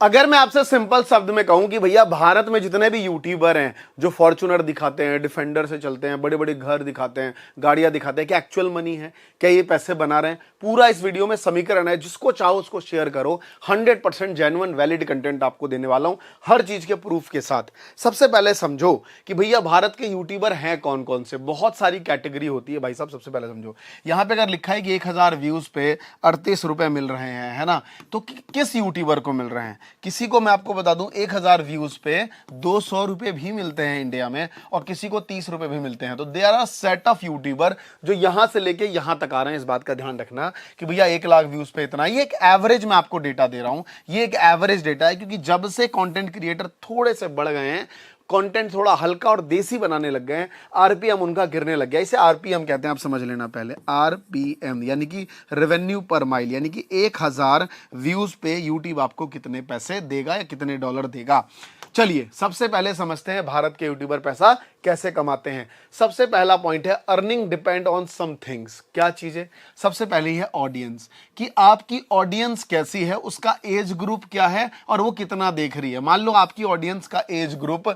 अगर मैं आपसे सिंपल शब्द में कहूं कि भैया भारत में जितने भी यूट्यूबर हैं जो फॉर्च्यूनर दिखाते हैं, डिफेंडर से चलते हैं, बड़े बड़े घर दिखाते हैं, गाड़ियां दिखाते हैं, क्या एक्चुअल मनी है, क्या ये पैसे बना रहे हैं, पूरा इस वीडियो में समीकरण है। जिसको चाहो उसको शेयर करो। 100% जेन्युइन वैलिड कंटेंट आपको देने वाला हूं, हर चीज के प्रूफ के साथ। सबसे पहले समझो कि भैया भारत के यूट्यूबर हैं कौन कौन से। बहुत सारी कैटेगरी होती है भाई साहब। सबसे पहले समझो, यहां पर अगर लिखा है कि 1000 व्यूज पे 38 रुपए मिल रहे हैं, है ना, तो किस यूट्यूबर को मिल रहे हैं? किसी को मैं आपको बता दूं 1000 व्यूज पे 200 रुपए भी मिलते हैं इंडिया में, और किसी को 30 रुपए भी मिलते हैं। तो there are set of YouTuber जो यहां से लेके यहां तक आ रहे हैं। इस बात का ध्यान रखना कि भैया 1 लाख व्यूज पे इतना। ये एक एवरेज मैं आपको डेटा दे रहा हूं, ये एक एवरेज डेटा है, क्योंकि जब से कंटेंट क्रिएटर थोड़े से बढ़ गए हैं, कंटेंट थोड़ा हल्का और देसी बनाने लग गए हैं, आरपीएम उनका गिरने लग गया। इसे आरपीएम कहते हैं, आप समझ लेना पहले। आरपीएम यानी कि रेवेन्यू पर माइल, यानी कि 1000 व्यूज पे यूट्यूब आपको कितने पैसे देगा या कितने डॉलर देगा। चलिए सबसे पहले समझते हैं भारत के यूट्यूबर पैसा कैसे कमाते हैं। सबसे पहला पॉइंट है earning depend on some things. क्या चीज है? सबसे पहले है ऑडियंस, कि आपकी ऑडियंस कैसी है, उसका एज ग्रुप क्या है और वो कितना देख रही है। मान लो आपकी ऑडियंस का एज ग्रुप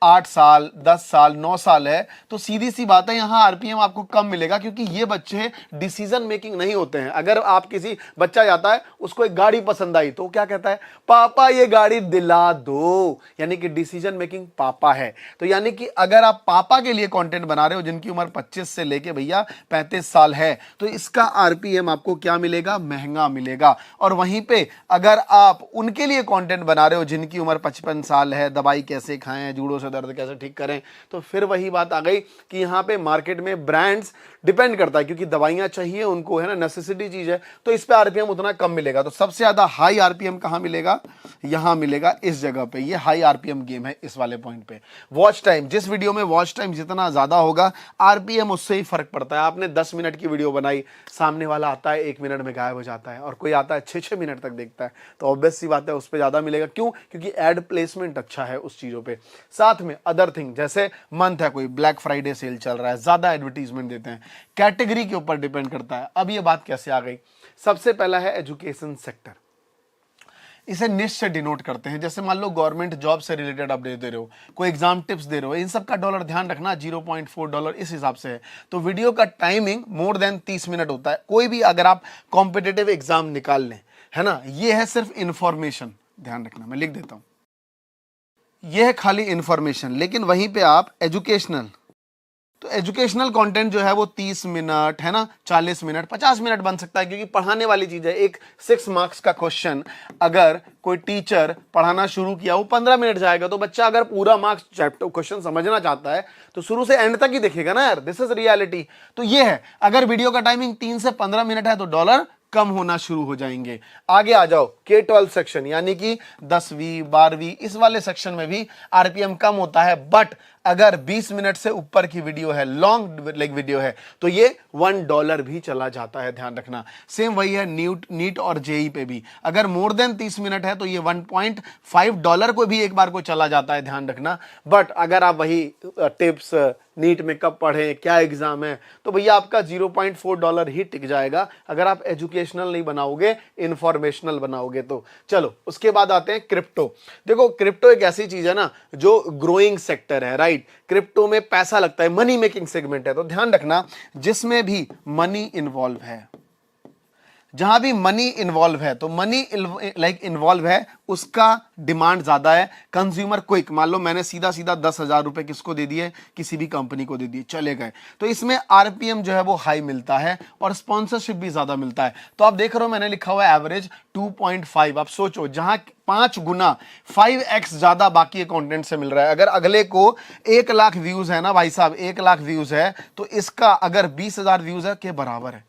8 साल, 10 साल, 9 साल है, तो सीधी सी बात है यहां आरपीएम आपको कम मिलेगा, क्योंकि ये बच्चे डिसीजन मेकिंग नहीं होते हैं। अगर आप किसी बच्चा जाता है, उसको एक गाड़ी पसंद आई, तो क्या कहता है? पापा ये गाड़ी दिला दो, यानी कि डिसीजन मेकिंग पापा है। तो यानी कि अगर आप पापा के लिए कंटेंट बना रहे हो जिनकी उम्र 25 से लेके भैया 35 साल है, तो इसका आरपीएम आपको क्या मिलेगा? महंगा मिलेगा। और वहीं पे अगर आप उनके लिए कंटेंट बना रहे हो जिनकी उम्र 55 साल है, दवाई कैसे खाएं, जूड़ों से दर्द कैसे ठीक करें, तो फिर वही बात आ गई कि यहां पे मार्केट में ब्रांड्स डिपेंड करता है, क्योंकि दवाइयां चाहिए उनको, है ना, नेसेसिटी चीज है, तो इस पे आरपीएम उतना कम मिलेगा। तो सबसे ज्यादा हाई आरपीएम कहां मिलेगा? यहां मिलेगा, इस जगह पे। ये हाई आरपीएम गेम है इस वाले पॉइंट पे। वॉच टाइम, जिस वीडियो में वॉच टाइम जितना ज्यादा होगा आरपीएम उससे ही फर्क पड़ता है। आपने 10 मिनट की वीडियो बनाई, सामने वाला आता है 1 मिनट में गायब हो जाता है, और कोई आता है 6-6 मिनट तक देखता है, तो ऑब्वियस सी बात है उस पर ज्यादा मिलेगा। क्यों? क्योंकि एड प्लेसमेंट अच्छा है उस चीजों पे। साथ में अदर थिंग, जैसे मंथ है, कोई ब्लैक फ्राइडे सेल चल रहा है, ज्यादा एडवर्टीजमेंट देते हैं, कैटेगरी के ऊपर डिपेंड करता है। अब ये बात कैसे आ गई? सबसे पहला है एजुकेशन सेक्टर। इसे निश से डिनोट करते हैं। जैसे मान लो गवर्नमेंट जॉब से रिलेटेड आप दे रहे हो, कोई एग्जाम टिप्स दे रहे हो, इन सब का डॉलर ध्यान रखना 0.4 डॉलर इस हिसाब से है। तो वीडियो का टाइमिंग मोर देन 30 मिनट होता है। कोई भी अगर आप कॉम्पिटिटिव एग्जाम निकाल लें, है ना, ये है सिर्फ इंफॉर्मेशन, ध्यान रखना, मैं लिख देता हूं, ये है खाली इंफॉर्मेशन। लेकिन वहीं पे आप एजुकेशनल, तो एजुकेशनल कंटेंट जो है वो 30 मिनट, है ना, 40 मिनट, 50 मिनट बन सकता है, क्योंकि पढ़ाने वाली चीज है। एक 6 मार्क्स का क्वेश्चन अगर कोई टीचर पढ़ाना शुरू किया, वो 15 मिनट जाएगा, तो बच्चा अगर पूरा मार्क्स चैप्टर क्वेश्चन समझना चाहता है तो शुरू से एंड तक ही देखेगा ना यार। This is reality. तो ये है, अगर वीडियो का टाइमिंग 3 से 15 मिनट है तो डॉलर कम होना शुरू हो जाएंगे। आगे आ जाओ, K-12 सेक्शन, यानी कि 10वीं 12वीं, इस वाले सेक्शन में भी आरपीएम कम होता है। बट अगर 20 मिनट से ऊपर की वीडियो है, लॉन्ग लेग वीडियो है, तो ये $1 भी चला जाता है, ध्यान रखना। सेम वही है नीट और जेई पे भी। अगर मोर देन 30 मिनट है तो ये $1.5 को भी एक बार को चला जाता है, ध्यान रखना। बट अगर आप वही टिप्स, नीट में कब पढ़ें, क्या एग्जाम है, तो भैया आपका $0.4 ही टिक जाएगा, अगर आप एजुकेशनल नहीं बनाओगे, इंफॉर्मेशनल बनाओगे तो। चलो उसके बाद आते हैं क्रिप्टो। देखो क्रिप्टो एक ऐसी चीज है ना जो ग्रोइंग सेक्टर है, राइट। क्रिप्टो में पैसा लगता है, मनी मेकिंग सेगमेंट है। तो ध्यान रखना, जिसमें भी मनी इन्वॉल्व है, जहां भी मनी इन्वॉल्व है, तो मनी लाइक इन्वॉल्व है, उसका डिमांड ज्यादा है। कंज्यूमर क्विक, मान लो मैंने सीधा सीधा 10,000 रुपए किसको दे दिए? किसी भी कंपनी को दे दिए, चले गए, तो इसमें आरपीएम जो है वो हाई मिलता है और स्पॉन्सरशिप भी ज्यादा मिलता है। तो आप देख रहे हो मैंने लिखा हुआ है एवरेज 2.5। आप सोचो, जहां 5 गुना 5x ज्यादा बाकी कंटेंट से मिल रहा है। अगर अगले को 1 लाख व्यूज है ना भाई साहब, 1 लाख व्यूज है, तो इसका अगर 20,000 व्यूज है के बराबर है।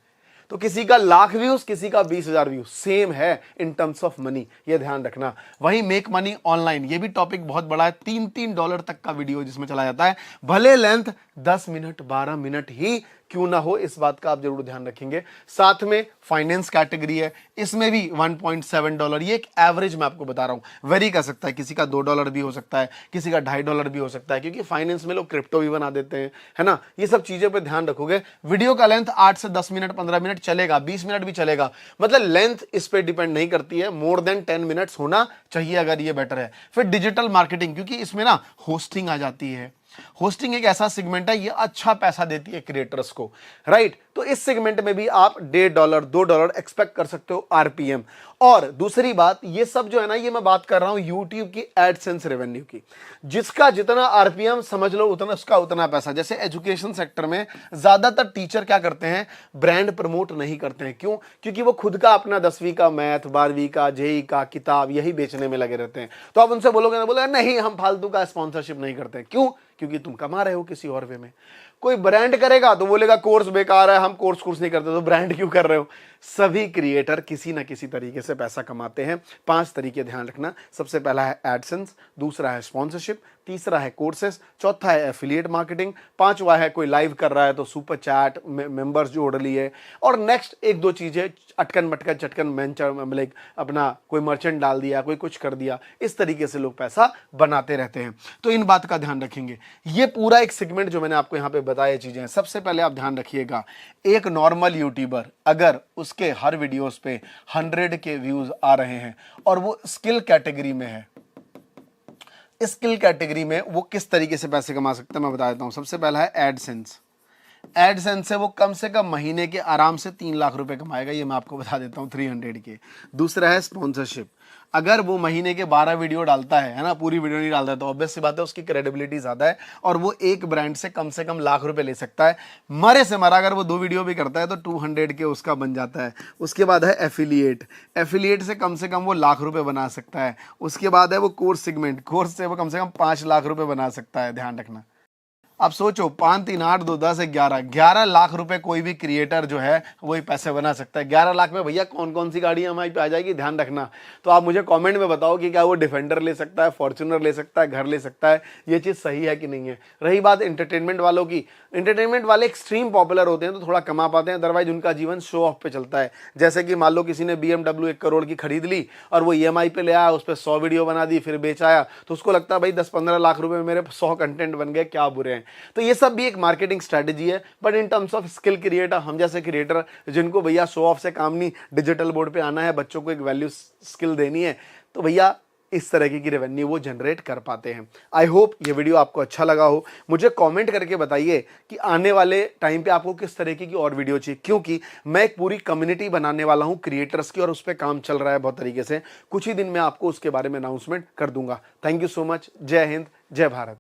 तो किसी का 1,00,000 व्यूज, किसी का 20,000 व्यूज, सेम है इन टर्म्स ऑफ मनी, ये ध्यान रखना। वही मेक मनी ऑनलाइन, ये भी टॉपिक बहुत बड़ा है, $3 तक का वीडियो जिसमें चला जाता है, भले लेंथ 10 मिनट 12 मिनट ही क्यों ना हो, इस बात का आप जरूर ध्यान रखेंगे। साथ में फाइनेंस कैटेगरी है, इसमें भी $1.7, ये एक एवरेज मैं आपको बता रहा हूं, वेरी कर सकता है, किसी का $2 भी हो सकता है, किसी का $2.5 भी हो सकता है, क्योंकि फाइनेंस में लोग क्रिप्टो भी बना देते हैं, है ना। ये सब चीजें पे ध्यान रखोगे। वीडियो का लेंथ 8 से 10 मिनट 15 मिनट चलेगा, 20 मिनट भी चलेगा, मतलब लेंथ इस पे डिपेंड नहीं करती है, मोर देन 10 मिनट्स होना चाहिए अगर ये बेटर है। फिर डिजिटल मार्केटिंग, क्योंकि इसमें ना होस्टिंग आ जाती है। होस्टिंग एक ऐसा सेगमेंट है, ये अच्छा पैसा देती है क्रिएटर्स को, राइट। तो इस सेगमेंट में भी आप $1.5 $2 एक्सपेक्ट कर सकते हो आरपीएम। और दूसरी बात, ये सब जो है ना, ये मैं बात कर रहा हूं यूट्यूब की एडसेंस रेवेन्यू की, जिसका जितना आरपीएम समझ लो उतना उसका उतना पैसा। जैसे एजुकेशन सेक्टर में ज्यादातर टीचर क्या करते हैं, ब्रांड प्रमोट नहीं करते हैं। क्यों? क्योंकि वो खुद का अपना 10वीं का मैथ, 12वीं का, जेई का किताब यही बेचने में लगे रहते हैं। तो आप उनसे बोलोगे ना, बोले नहीं हम फालतू का स्पॉन्सरशिप नहीं करते। क्यों? क्योंकि तुम कमा रहे हो किसी और वे में। कोई ब्रांड करेगा तो बोलेगा कोर्स बेकार है, हम कोर्स नहीं करते, तो ब्रांड क्यों कर रहे हो। सभी क्रिएटर किसी ना किसी तरीके से पैसा कमाते हैं। 5 तरीके ध्यान रखना। सबसे पहला है एडसेंस, दूसरा है स्पॉन्सरशिप, तीसरा है कोर्सेस, चौथा है एफिलिएट मार्केटिंग, पांचवा है कोई लाइव कर रहा है तो सुपर चैट, मेंबर्स जोड़ लिए, और नेक्स्ट 1-2 चीजें अटकन मटकन चटकन मतलब अपना कोई मर्चेंट डाल दिया, कोई कुछ कर दिया। इस तरीके से लोग पैसा बनाते रहते हैं। तो इन बात का ध्यान रखेंगे। ये पूरा एक सेगमेंट जो मैंने आपको यहाँ पे बताया चीजें हैं। सबसे पहले आप ध्यान रखिएगा, एक नॉर्मल यूट्यूबर अगर उसके हर वीडियोस पे 100 के व्यूज आ रहे हैं और वो स्किल कैटेगरी में है, स्किल कैटेगरी में वो किस तरीके से पैसे कमा सकता है मैं बता देता हूं। सबसे पहला है एडसेंस। एडसेंस से वो कम से कम महीने के आराम से 3 लाख रुपए कमाएगा, ये मैं आपको बता देता हूँ, 300 के। दूसरा है स्पॉन्सरशिप। अगर वो महीने के 12 वीडियो डालता है ना, पूरी वीडियो नहीं डालता है, तो ऑब्वियस सी बात है उसकी क्रेडिबिलिटी ज्यादा है और वो एक ब्रांड से कम लाख रुपए ले सकता है, मरे से मरा। अगर वो 2 वीडियो भी करता है तो 200 के उसका बन जाता है। उसके बाद है एफिलिएट। एफिलिएट से कम वो लाख रुपए बना सकता है। उसके बाद है वो कोर्स सेगमेंट, कोर्स से वो कम 5 लाख रुपए बना सकता है। ध्यान रखना। आप सोचो 5 3 8 2 10 11 लाख रुपए कोई भी क्रिएटर जो है वही पैसे बना सकता है। 11 लाख में भैया कौन कौन सी गाड़ी हमारी पे आ जाएगी, ध्यान रखना। तो आप मुझे कमेंट में बताओ कि क्या वो डिफेंडर ले सकता है, फॉर्च्यूनर ले सकता है, घर ले सकता है, ये चीज सही है कि नहीं है। रही बात एंटरटेनमेंट वालों की, एंटरटेनमेंट वाले एक्सट्रीम पॉपुलर होते हैं तो थोड़ा कमा पाते हैं, अदरवाइज उनका जीवन शो ऑफ पे चलता है। जैसे कि मान लो किसी ने BMW 1 करोड़ की खरीद ली और वो EMI पे ले आया, उस पर 100 वीडियो बना दी, फिर बेच आया, तो उसको लगता है भाई 10-15 लाख रुपए में मेरे 100 कंटेंट बन गए, क्या बुरे हैं। तो ये सब भी एक मार्केटिंग स्ट्रेटजी है। But in terms of skill creator, हम जैसे क्रिएटर जिनको भैया शो ऑफ से काम नहीं, डिजिटल बोर्ड पे आना है, बच्चों को एक वैल्यू स्किल देनी है, तो भैया इस तरह की रेवेन्यू वो जनरेट कर पाते हैं। आई होप ये वीडियो आपको अच्छा लगा हो। मुझे कमेंट करके बताइए कि आने वाले टाइम पे आपको किस तरीके की और वीडियो चाहिए, क्योंकि मैं एक पूरी कम्युनिटी बनाने वाला हूं क्रिएटर्स की और उस पर काम चल रहा है बहुत तरीके से। कुछ ही दिन में आपको उसके बारे में अनाउंसमेंट कर दूंगा। Thank you so much. जय हिंद, जय भारत।